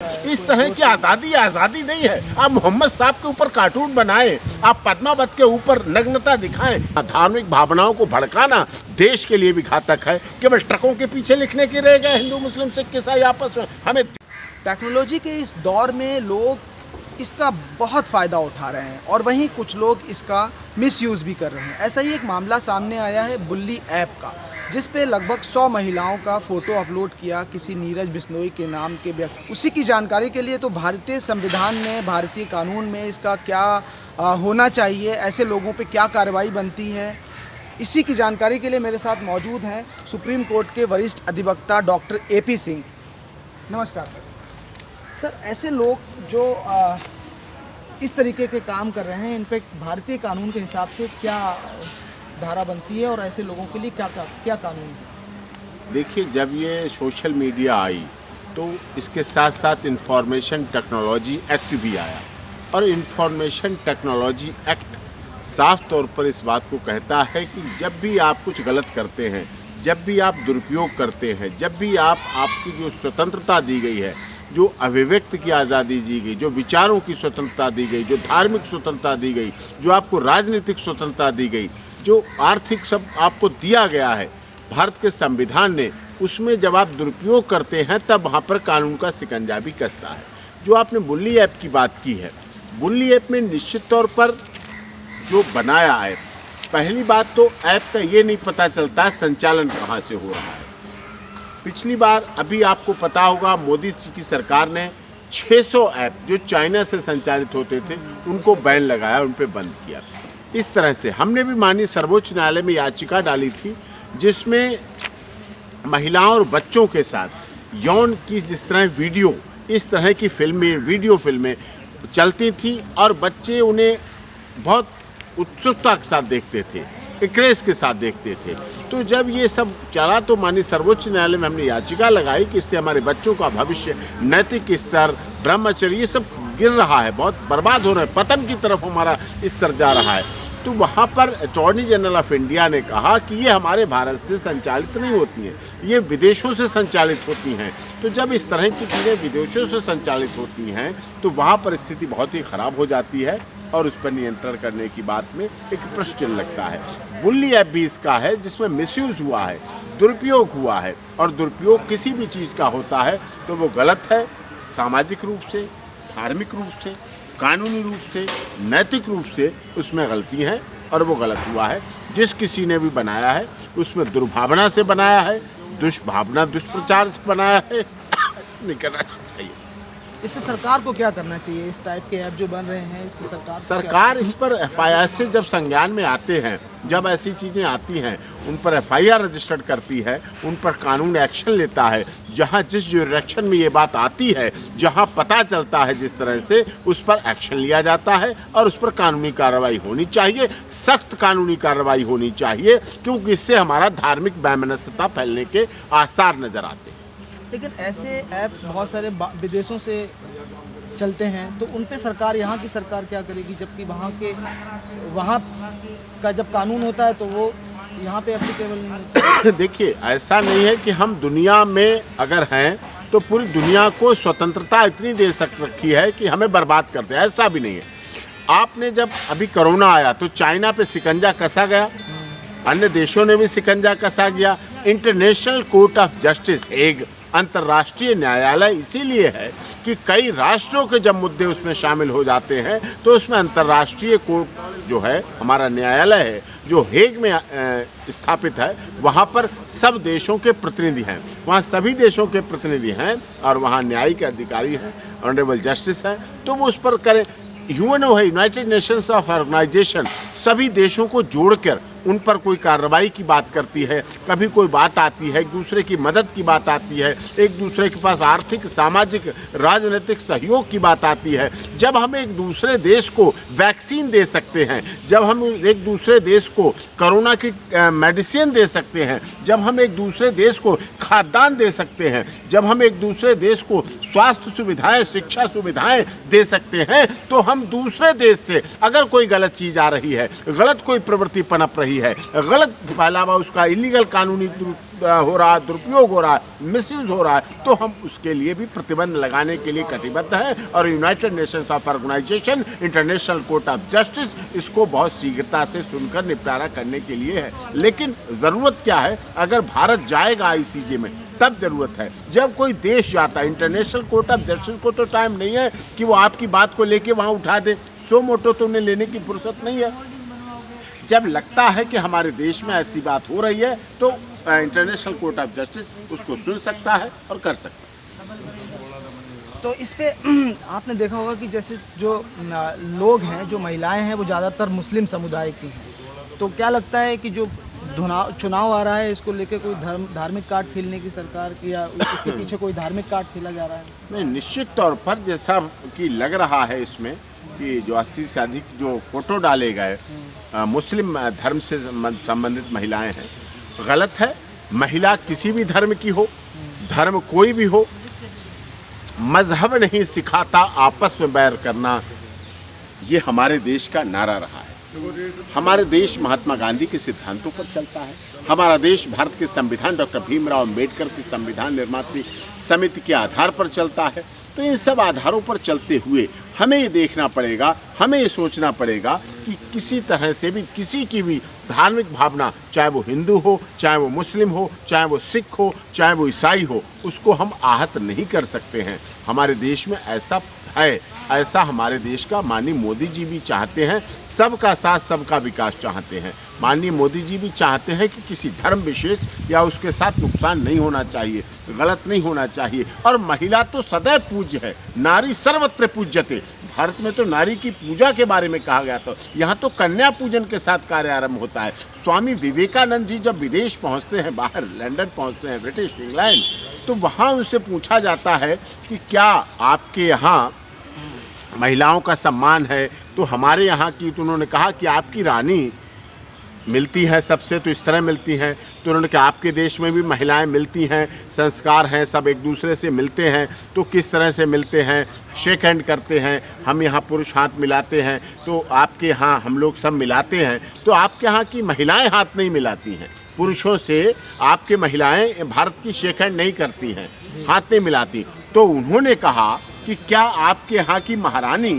इस तरह की आज़ादी नहीं है। आप मोहम्मद साहब के ऊपर कार्टून बनाएं, आप पद्मावत के ऊपर नग्नता दिखाएं। धार्मिक भावनाओं को भड़काना देश के लिए भी घातक है। केवल ट्रकों के पीछे लिखने के रह गए हिंदू मुस्लिम सिख ईसाई आपस में। हमें टेक्नोलॉजी के इस दौर में लोग इसका बहुत फ़ायदा उठा रहे हैं और वहीं कुछ लोग इसका मिसयूज़ भी कर रहे हैं। ऐसा ही एक मामला सामने आया है बुल्ली ऐप का, जिस पे लगभग 100 महिलाओं का फ़ोटो अपलोड किया किसी नीरज बिश्नोई के नाम के व्यक्ति। उसी की जानकारी के लिए तो भारतीय संविधान में, भारतीय कानून में इसका क्या होना चाहिए, ऐसे लोगों पे क्या कार्रवाई बनती है, इसी की जानकारी के लिए मेरे साथ मौजूद हैं सुप्रीम कोर्ट के वरिष्ठ अधिवक्ता डॉक्टर AP सिंह। नमस्कार सर। सर, ऐसे लोग जो इस तरीके के काम कर रहे हैं, इन पे भारतीय कानून के हिसाब से क्या धारा बनती है और ऐसे लोगों के लिए क्या कानून है? देखिए, जब ये सोशल मीडिया आई तो इसके साथ साथ इंफॉर्मेशन टेक्नोलॉजी एक्ट भी आया और इंफॉर्मेशन टेक्नोलॉजी एक्ट साफ तौर पर इस बात को कहता है कि जब भी आप कुछ गलत करते हैं, जब भी आप दुरुपयोग करते हैं, जब भी आपकी जो स्वतंत्रता दी गई है, जो अभिव्यक्त की आज़ादी दी गई, जो विचारों की स्वतंत्रता दी गई, जो धार्मिक स्वतंत्रता दी गई, जो आपको राजनीतिक स्वतंत्रता दी गई, जो आर्थिक सब आपको दिया गया है भारत के संविधान ने, उसमें जब आप दुरुपयोग करते हैं तब वहाँ पर कानून का शिकंजा भी कसता है। जो आपने बुल्ली ऐप की बात की है, बुल्ली ऐप में निश्चित तौर पर जो बनाया है, पहली बात तो ऐप का ये नहीं पता चलता संचालन कहाँ से हो रहा है। पिछली बार अभी आपको पता होगा मोदी जी की सरकार ने 600 ऐप जो चाइना से संचालित होते थे उनको बैन लगाया, उन पर बंद किया। इस तरह से हमने भी माननीय सर्वोच्च न्यायालय में याचिका डाली थी जिसमें महिलाओं और बच्चों के साथ यौन की जिस तरह वीडियो, इस तरह की फिल्में, वीडियो फिल्में चलती थी और बच्चे उन्हें बहुत उत्सुकता के साथ देखते थे, क्रेज़ के साथ देखते थे। तो जब ये सब चला तो माननीय सर्वोच्च न्यायालय में हमने याचिका लगाई कि इससे हमारे बच्चों का भविष्य, नैतिक स्तर, ब्रह्मचर्य, ये सब गिर रहा है, बहुत बर्बाद हो रहा है, पतन की तरफ हमारा स्तर जा रहा है। तो वहाँ पर अटॉर्नी जनरल ऑफ इंडिया ने कहा कि ये हमारे भारत से संचालित नहीं होती हैं, ये विदेशों से संचालित होती हैं। तो जब इस तरह की चीज़ें विदेशों से संचालित होती हैं तो वहाँ पर स्थिति बहुत ही ख़राब हो जाती है और उस पर नियंत्रण करने की बात में एक प्रश्न चिन्ह लगता है। बुल्ली ऐप भी इसका है जिसमें मिसयूज़ हुआ है, दुरुपयोग हुआ है, और दुरुपयोग किसी भी चीज़ का होता है तो वो गलत है, सामाजिक रूप से, धार्मिक रूप से, कानूनी रूप से, नैतिक रूप से उसमें गलती है और वो गलत हुआ है। जिस किसी ने भी बनाया है उसमें दुर्भावना से बनाया है, दुष्भावना, दुष्प्रचार से बनाया है, ऐसा नहीं करना चाहिए। इस पर सरकार को क्या करना चाहिए? इस टाइप के ऐप जो बन रहे हैं, इस पर सरकार इस पर FIR से जब संज्ञान में आते हैं, जब ऐसी चीज़ें आती हैं उन पर FIR रजिस्टर्ड करती है, उन पर कानून एक्शन लेता है। जहां जिस डायरेक्शन में ये बात आती है, जहां पता चलता है जिस तरह से, उस पर एक्शन लिया जाता है और उस पर कानूनी कार्रवाई होनी चाहिए, सख्त कानूनी कार्रवाई होनी चाहिए, क्योंकि इससे हमारा धार्मिक वैमनस्यता फैलने के आसार नज़र आते हैं। लेकिन ऐसे ऐप बहुत सारे विदेशों से चलते हैं, तो उन पे सरकार, यहाँ की सरकार क्या करेगी? जबकि वहाँ का जब कानून होता है तो वो यहाँ पे एप्लीकेबल नहीं होता। देखिए, ऐसा नहीं है कि हम दुनिया में अगर हैं तो पूरी दुनिया को स्वतंत्रता इतनी दे रखी है कि हमें बर्बाद करते हैं, ऐसा भी नहीं है। आपने जब अभी कोरोना आया तो चाइना पे शिकंजा कसा गया, अन्य देशों ने भी शिकंजा कसा गया। International court of justice Hague अंतर्राष्ट्रीय न्यायालय इसीलिए है कि कई राष्ट्रों के जब मुद्दे उसमें शामिल हो जाते हैं तो उसमें अंतर्राष्ट्रीय कोर्ट जो है, हमारा न्यायालय है जो हेग में स्थापित है, वहाँ पर सब देशों के प्रतिनिधि हैं, वहाँ सभी देशों के प्रतिनिधि हैं और वहाँ न्यायिक अधिकारी हैं, ऑनरेबल जस्टिस हैं, तो वो उस पर करें। यूएनओ है, यूनाइटेड नेशंस ऑफ ऑर्गेनाइजेशन, सभी देशों को जोड़कर उन पर कोई कार्रवाई की बात करती है। कभी कोई बात आती है, एक दूसरे की मदद की बात आती है, एक दूसरे के पास आर्थिक, सामाजिक, राजनीतिक सहयोग की बात आती है। जब हम एक दूसरे देश को वैक्सीन दे सकते हैं, जब हम एक दूसरे देश को कोरोना की मेडिसिन दे सकते हैं, जब हम एक दूसरे देश को खाद्यान्न दे सकते हैं, जब हम एक दूसरे देश को स्वास्थ्य सुविधाएं, शिक्षा सुविधाएं दे सकते हैं, तो हम दूसरे देश से अगर कोई गलत चीज़ आ रही है, गलत कोई प्रवृत्ति पनप रही है, गलत फैलावा, उसका इलीगल कानूनी हो रहा है, दुरुपयोग हो रहा है, मिसयूज हो रहा है, तो हम उसके लिए भी प्रतिबंध लगाने के लिए कटिबद्ध हैं और United Nations of organization, international court of justice इसको बहुत शीघ्रता से सुनकर निपटारा करने के लिए है। लेकिन ज़रूरत क्या है, अगर भारत जाएगा आईसीजे में तब ज़रूरत है। जब कोई देश जाता है इंटरनेशनल कोर्ट ऑफ जस्टिस को तो टाइम नहीं है कि वो आपकी बात को लेके वहाँ उठा दे, सो मोटो तो उन्हें लेने की फुर्सत नहीं है। जब लगता है कि हमारे देश में ऐसी बात हो रही है तो इंटरनेशनल कोर्ट ऑफ जस्टिस उसको सुन सकता है और कर सकता है। तो इस पे आपने देखा होगा कि जैसे जो लोग हैं, जो महिलाएं हैं, वो ज़्यादातर मुस्लिम समुदाय की हैं। तो क्या लगता है कि जो चुनाव आ रहा है, इसको लेके कोई धार्मिक कार्ड खेलने की सरकार की, या इसके पीछे कोई धार्मिक कार्ड खेला जा रहा है? नहीं, निश्चित तौर पर जैसा कि लग रहा है इसमें कि जो 80 से अधिक जो फोटो डाले गए मुस्लिम धर्म से संबंधित महिलाएं हैं, गलत है। महिला किसी भी धर्म की हो, धर्म कोई भी हो, मजहब नहीं सिखाता आपस में बैर करना, ये हमारे देश का नारा रहा है। हमारे देश महात्मा गांधी के सिद्धांतों पर चलता है। हमारा देश भारत के संविधान, डॉक्टर भीमराव अंबेडकर की संविधान निर्मात्री समिति के आधार पर चलता है। तो इन सब आधारों पर चलते हुए हमें ये देखना पड़ेगा, हमें ये सोचना पड़ेगा कि किसी तरह से भी किसी की भी धार्मिक भावना, चाहे वो हिंदू हो, चाहे वो मुस्लिम हो, चाहे वो सिख हो, चाहे वो ईसाई हो, उसको हम आहत नहीं कर सकते हैं। हमारे देश में ऐसा है, ऐसा हमारे देश का माननीय मोदी जी भी चाहते हैं। सबका साथ, सबका विकास चाहते हैं। माननीय मोदी जी भी चाहते हैं कि किसी धर्म विशेष या उसके साथ नुकसान नहीं होना चाहिए, गलत नहीं होना चाहिए। और महिला तो सदैव पूज्य है, नारी सर्वत्र पूज्यते। भारत में तो नारी की पूजा के बारे में कहा गया था। यहाँ तो कन्या पूजन के साथ कार्य आरंभ होता है। स्वामी विवेकानंद जी जब विदेश पहुँचते हैं, बाहर लंदन पहुँचते हैं, ब्रिटिश इंग्लैंड, तो वहाँ उनसे पूछा जाता है कि क्या आपके यहाँ महिलाओं का सम्मान है? तो हमारे यहाँ की, तो उन्होंने कहा कि आपकी रानी मिलती हैं सबसे, तो इस तरह मिलती हैं। तो उन्होंने कहा आपके देश में भी महिलाएं मिलती हैं, संस्कार हैं, सब एक दूसरे से मिलते हैं, तो किस तरह से मिलते हैं? शेक हैंड करते हैं। हम यहाँ पुरुष हाथ मिलाते हैं, तो आपके यहाँ हम लोग सब मिलाते हैं, तो आपके यहाँ की महिलाएं हाथ नहीं मिलाती हैं पुरुषों से। आपके महिलाएं भारत की शेक हैंड नहीं करती हैं, हाथ नहीं मिलाती। तो उन्होंने कहा कि क्या आपके यहाँ की महारानी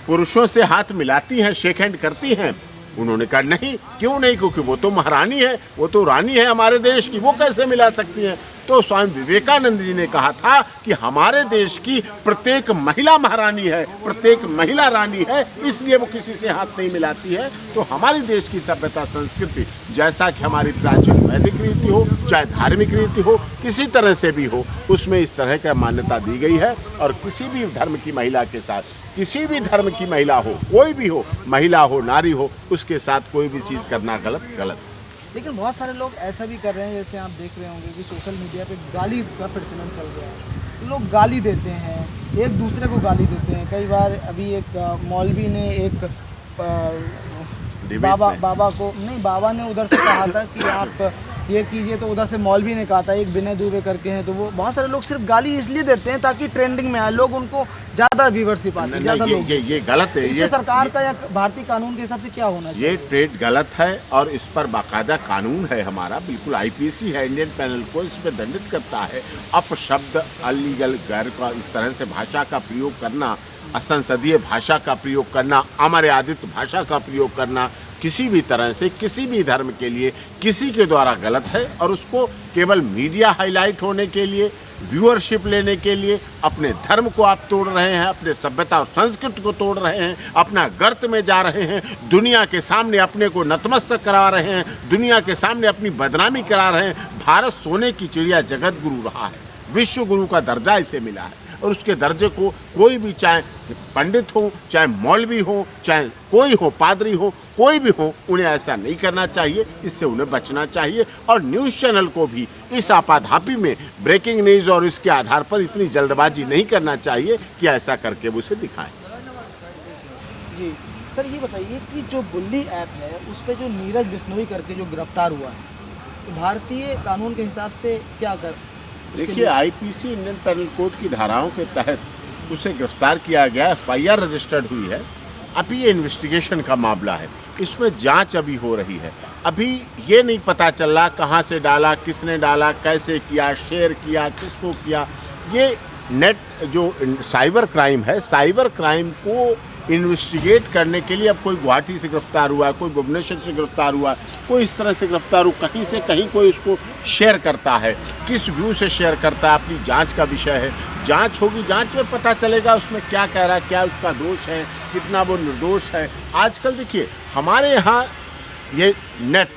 पुरुषों से हाथ मिलाती हैं, शेक हैंड करती हैं? उन्होंने कहा नहीं, क्यों नहीं, क्योंकि वो तो महारानी है, वो तो रानी है हमारे देश की, वो कैसे मिला सकती हैं? तो स्वामी विवेकानंद जी ने कहा था कि हमारे देश की प्रत्येक महिला महारानी है, प्रत्येक महिला रानी है, इसलिए वो किसी से हाथ नहीं मिलाती है। तो हमारे देश की सभ्यता, संस्कृति, जैसा कि हमारी प्राचीन वैदिक रीति हो, चाहे धार्मिक रीति हो, किसी तरह से भी हो, उसमें इस तरह का मान्यता दी गई है। और किसी भी धर्म की महिला के साथ, किसी भी धर्म की महिला हो, कोई भी हो, महिला हो, नारी हो, उसके साथ कोई भी चीज़ करना गलत। लेकिन बहुत सारे लोग ऐसा भी कर रहे हैं, जैसे आप देख रहे होंगे कि सोशल मीडिया पे गाली का प्रचलन चल गया है। लोग गाली देते हैं, एक दूसरे को गाली देते हैं। कई बार अभी एक मौलवी ने एक बाबा ने उधर से कहा था कि आप ये कीजिए, तो उधर से मौलवी ने कहा था, एक विनय दुबे करके हैं, तो वो बहुत सारे लोग सिर्फ गाली इसलिए देते हैं ताकि ट्रेंडिंग में आए, लोग उनको ज़्यादा व्यूवरशिप आती है, ज़्यादा लोग। ये गलत है। ये सरकार का या भारतीय कानून के हिसाब से क्या होना चाहिए? ये ट्रेड गलत है और इस पर बाकायदा कानून है हमारा, बिल्कुल आईपीसी है, इंडियन पैनल कोड इस पर दंडित करता है। अपशब्द, अलीगल, गैर का इस तरह से भाषा का प्रयोग करना, असंसदीय भाषा का प्रयोग करना, अमर्यादित भाषा का प्रयोग करना, किसी भी तरह से किसी भी धर्म के लिए किसी के द्वारा गलत है। और उसको केवल मीडिया हाईलाइट होने के लिए, व्यूअरशिप लेने के लिए अपने धर्म को आप तोड़ रहे हैं, अपने सभ्यता और संस्कृति को तोड़ रहे हैं, अपना गर्त में जा रहे हैं, दुनिया के सामने अपने को नतमस्तक करा रहे हैं, दुनिया के सामने अपनी बदनामी करा रहे हैं। भारत सोने की चिड़िया जगत गुरु रहा है, विश्व गुरु का दर्जा इसे मिला है। और उसके दर्जे को कोई भी, चाहे पंडित हो, चाहे मौलवी हो, चाहे कोई हो, पादरी हो, कोई भी हो, उन्हें ऐसा नहीं करना चाहिए, इससे उन्हें बचना चाहिए। और न्यूज़ चैनल को भी इस आपाधापी में ब्रेकिंग न्यूज़ और इसके आधार पर इतनी जल्दबाजी नहीं करना चाहिए कि ऐसा करके वो उसे दिखाएं। जी सर, ये बताइए कि जो बुल्ली ऐप है, उस पर जो नीरज बिश्नोई करके जो गिरफ्तार हुआ है, तो भारतीय कानून के हिसाब से क्या कर? देखिए, आईपीसी इंडियन पैनल कोड की धाराओं के तहत उसे गिरफ्तार किया गया, FIR रजिस्टर्ड हुई है। अभी ये इन्वेस्टिगेशन का मामला है। इसमें जांच अभी हो रही है। अभी ये नहीं पता चल रहा कहाँ से डाला, किसने डाला, कैसे किया, शेयर किया, किसको किया। ये नेट जो साइबर क्राइम है, साइबर क्राइम को इन्वेस्टिगेट करने के लिए अब कोई गुवाहाटी से गिरफ्तार हुआ है, कोई भुवनेश्वर से गिरफ्तार हुआ है, कोई इस तरह से गिरफ्तार हुआ, कहीं से कहीं कोई उसको शेयर करता है, किस व्यू से शेयर करता है, अपनी जांच का विषय है। जांच होगी, जांच में पता चलेगा उसमें क्या कह रहा है, क्या उसका दोष है, कितना वो निर्दोष है। आजकल देखिए हमारे यहाँ ये नेट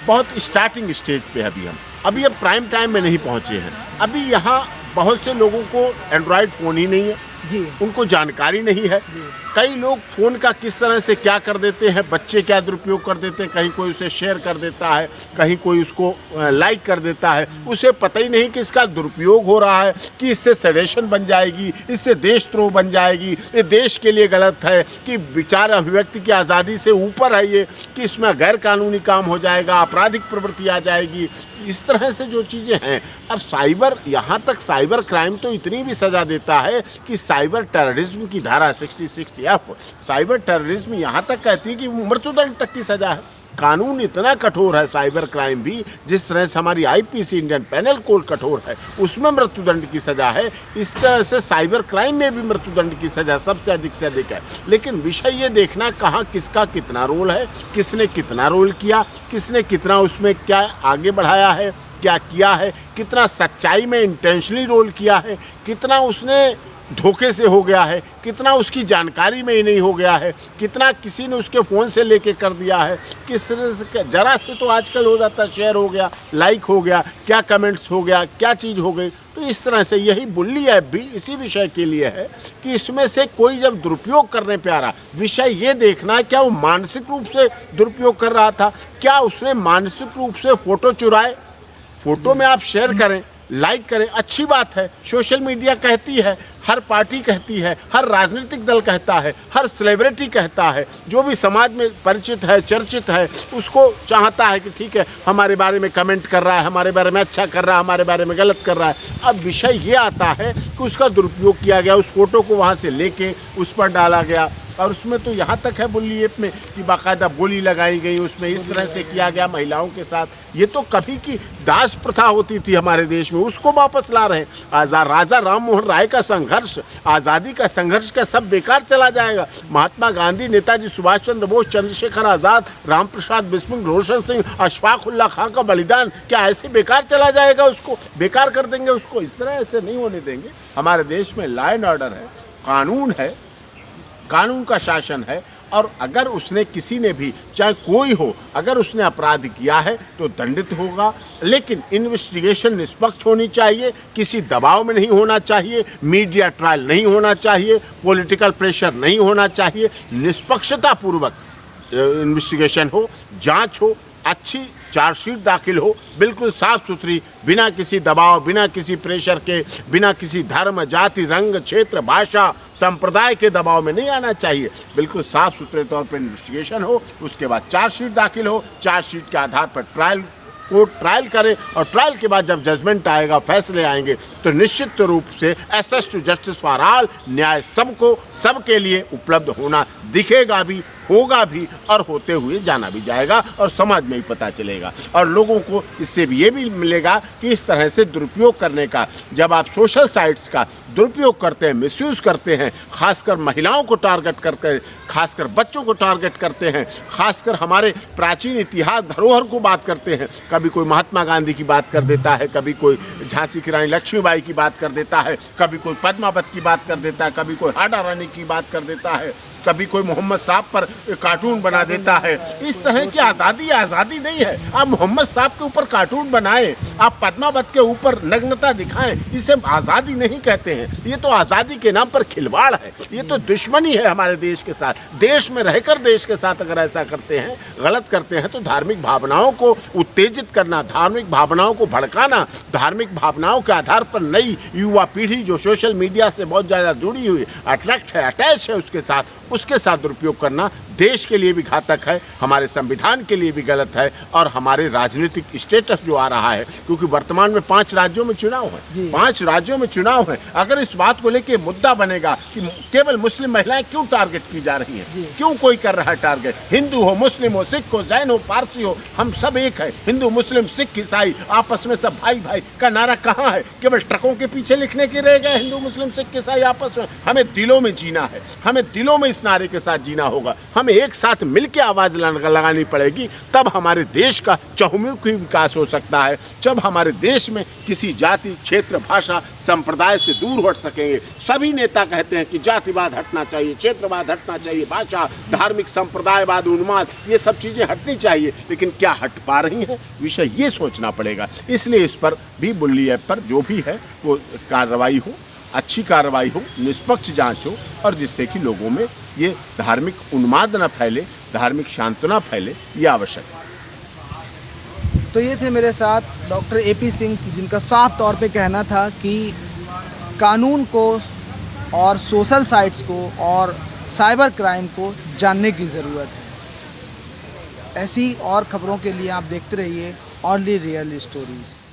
बहुत स्टार्टिंग स्टेज पे है। अभी अब प्राइम टाइम में नहीं पहुँचे हैं। अभी यहाँ बहुत से लोगों को एंड्रॉयड फ़ोन ही नहीं है जी, उनको जानकारी नहीं है। कई लोग फ़ोन का किस तरह से क्या कर देते हैं, बच्चे क्या दुरुपयोग कर देते हैं, कहीं कोई उसे शेयर कर देता है, कहीं कोई उसको लाइक कर देता है, उसे पता ही नहीं कि इसका दुरुपयोग हो रहा है, कि इससे सेडेशन बन जाएगी, इससे देशद्रोह बन जाएगी, ये देश के लिए गलत है, कि विचार अभिव्यक्ति की आज़ादी से ऊपर है ये, कि इसमें गैर कानूनी काम हो जाएगा, आपराधिक प्रवृत्ति आ जाएगी। इस तरह से जो चीज़ें हैं, अब साइबर, यहाँ तक साइबर क्राइम तो इतनी भी सज़ा देता है कि साइबर टेररिज्म की धारा 60 साइबर टेररिज्म यहाँ तक कहती है कि मृत्युदंड तक की सजा है। कानून इतना कठोर है साइबर क्राइम भी, जिस तरह से हमारी आईपीसी इंडियन पेनल कोड कठोर है, उसमें मृत्युदंड की सजा है। इस तरह से साइबर क्राइम में भी मृत्युदंड की सजा सबसे अधिक से अधिक है। लेकिन विषय ये देखना कहाँ किसका कितना रोल है, किसने कितना रोल किया, किसने कितना उसमें क्या आगे बढ़ाया है, क्या किया है, कितना सच्चाई में इंटेंशनली रोल किया है, कितना उसने धोखे से हो गया है, कितना उसकी जानकारी में ही नहीं हो गया है, कितना किसी ने उसके फ़ोन से लेके कर दिया है, किस तरह से जरा से तो आजकल हो जाता है, शेयर हो गया, लाइक हो गया, क्या कमेंट्स हो गया, क्या चीज़ हो गई। तो इस तरह से यही बुल्ली ऐप भी इसी विषय के लिए है कि इसमें से कोई जब दुरुपयोग करने पे आ रहा, विषय ये देखना क्या वो मानसिक रूप से दुरुपयोग कर रहा था, क्या उसने मानसिक रूप से फ़ोटो चुराए। फ़ोटो में आप शेयर करें, लाइक करें, अच्छी बात है, सोशल मीडिया कहती है, हर पार्टी कहती है, हर राजनीतिक दल कहता है, हर सेलिब्रिटी कहता है, जो भी समाज में परिचित है, चर्चित है, उसको चाहता है कि ठीक है हमारे बारे में कमेंट कर रहा है, हमारे बारे में अच्छा कर रहा है, हमारे बारे में गलत कर रहा है। अब विषय ये आता है कि उसका दुरुपयोग किया गया, उस फोटो को वहाँ से लेके उस पर डाला गया, और उसमें तो यहाँ तक है बुल्ली ऐप में कि बाकायदा बोली लगाई गई, उसमें इस तरह से किया गया महिलाओं के साथ। ये तो कभी की दास प्रथा होती थी हमारे देश में, उसको वापस ला रहे हैं। राजा राम मोहन राय का संघर्ष, आज़ादी का संघर्ष का सब बेकार चला जाएगा। महात्मा गांधी, नेताजी सुभाष चंद्र बोस, चंद्रशेखर आज़ाद, राम प्रसाद बिस्मिल, रोशन सिंह, अशफाक उल्लाह खां का बलिदान क्या ऐसे बेकार चला जाएगा? उसको बेकार कर देंगे? उसको इस तरह ऐसे नहीं होने देंगे। हमारे देश में लॉ एंड ऑर्डर है, कानून है, कानून का शासन है, और अगर उसने किसी ने भी, चाहे कोई हो, अगर उसने अपराध किया है तो दंडित होगा। लेकिन इन्वेस्टिगेशन निष्पक्ष होनी चाहिए, किसी दबाव में नहीं होना चाहिए, मीडिया ट्रायल नहीं होना चाहिए, पॉलिटिकल प्रेशर नहीं होना चाहिए, निष्पक्षतापूर्वक इन्वेस्टिगेशन हो, जांच हो, अच्छी चार्जशीट दाखिल हो, बिल्कुल साफ सुथरी, बिना किसी दबाव, बिना किसी प्रेशर के, बिना किसी धर्म, जाति, रंग, क्षेत्र, भाषा, संप्रदाय के दबाव में नहीं आना चाहिए। बिल्कुल साफ सुथरे तौर पर इन्वेस्टिगेशन हो, उसके बाद चार्जशीट दाखिल हो, चार्जशीट के आधार पर कोर्ट ट्रायल करे, और ट्रायल के बाद जब जजमेंट आएगा, फैसले आएंगे, तो निश्चित रूप से access to justice for all, न्याय सबको, सबके लिए उपलब्ध होना दिखेगा भी, होगा भी, और होते हुए जाना भी जाएगा, और समाज में भी पता चलेगा। और लोगों को इससे भी ये भी मिलेगा कि इस तरह से दुरुपयोग करने का, जब आप सोशल साइट्स का दुरुपयोग करते हैं, मिसयूज़ करते हैं, खासकर महिलाओं को टारगेट करके, खासकर बच्चों को टारगेट करते हैं, खासकर हमारे प्राचीन इतिहास धरोहर को बात करते हैं, कभी कोई महात्मा गांधी की बात कर देता है, कभी कोई झांसी की रानी लक्ष्मीबाई की बात कर देता है, कभी कोई पद्मावत की बात कर देता है, कभी कोई हाडा रानी की बात कर देता है, कभी कोई मोहम्मद साहब पर कार्टून बना देता है। इस तरह की आज़ादी नहीं है। आप मोहम्मद साहब के ऊपर कार्टून बनाएं, आप पद्मावत के ऊपर नग्नता दिखाएं, इसे आज़ादी नहीं कहते हैं। ये तो आज़ादी के नाम पर खिलवाड़ है, ये तो दुश्मनी है हमारे देश के साथ। देश में रहकर देश के साथ अगर ऐसा करते हैं, गलत करते हैं, तो धार्मिक भावनाओं को उत्तेजित करना, धार्मिक भावनाओं को भड़काना, धार्मिक भावनाओं के आधार पर नई युवा पीढ़ी जो सोशल मीडिया से बहुत ज़्यादा जुड़ी हुई, अट्रैक्ट है, अटैच है उसके साथ दुरुपयोग करना देश के लिए भी घातक है, हमारे संविधान के लिए भी गलत है और हमारे राजनीतिक स्टेटस जो आ रहा है, क्योंकि वर्तमान में 5 राज्यों में चुनाव है, 5 राज्यों में चुनाव है। अगर इस बात को लेकर मुद्दा बनेगा कि केवल मुस्लिम महिलाएं क्यों टारगेट की जा रही हैं, क्यों कोई कर रहा है टारगेट, हिंदू हो, मुस्लिम हो, सिख हो, जैन हो, पारसी हो, हम सब एक है, हिंदू मुस्लिम सिख ईसाई आपस में सब भाई भाई का नारा कहाँ है? केवल ट्रकों के पीछे लिखने के रह गए हिंदू मुस्लिम सिख ईसाई आपस में। हमें दिलों में जीना है, हमें दिलों में इस नारे के साथ जीना होगा, हमें एक साथ मिलकर आवाज लगानी पड़ेगी, तब हमारे देश का चहुमुखी विकास हो सकता है, जब हमारे देश में किसी जाति, क्षेत्र, भाषा, संप्रदाय से दूर हट सकेंगे। सभी नेता कहते हैं कि जातिवाद हटना चाहिए, क्षेत्रवाद हटना चाहिए, भाषा, धार्मिक, संप्रदायवाद, उन्माद, ये सब चीज़ें हटनी चाहिए, लेकिन क्या हट पा रही हैं, विषय ये सोचना पड़ेगा। इसलिए इस पर भी बुल्ली ऐप पर जो भी है वो कार्रवाई हो, अच्छी कार्रवाई हो, निष्पक्ष जांच हो, और जिससे कि लोगों में ये धार्मिक उन्माद न फैले, धार्मिक शांति फैले, ये आवश्यक है। तो ये थे मेरे साथ डॉक्टर AP सिंह, जिनका साफ तौर पे कहना था कि कानून को और सोशल साइट्स को और साइबर क्राइम को जानने की ज़रूरत है। ऐसी और ख़बरों के लिए आप देखते रहिए ओनली रियल स्टोरीज़।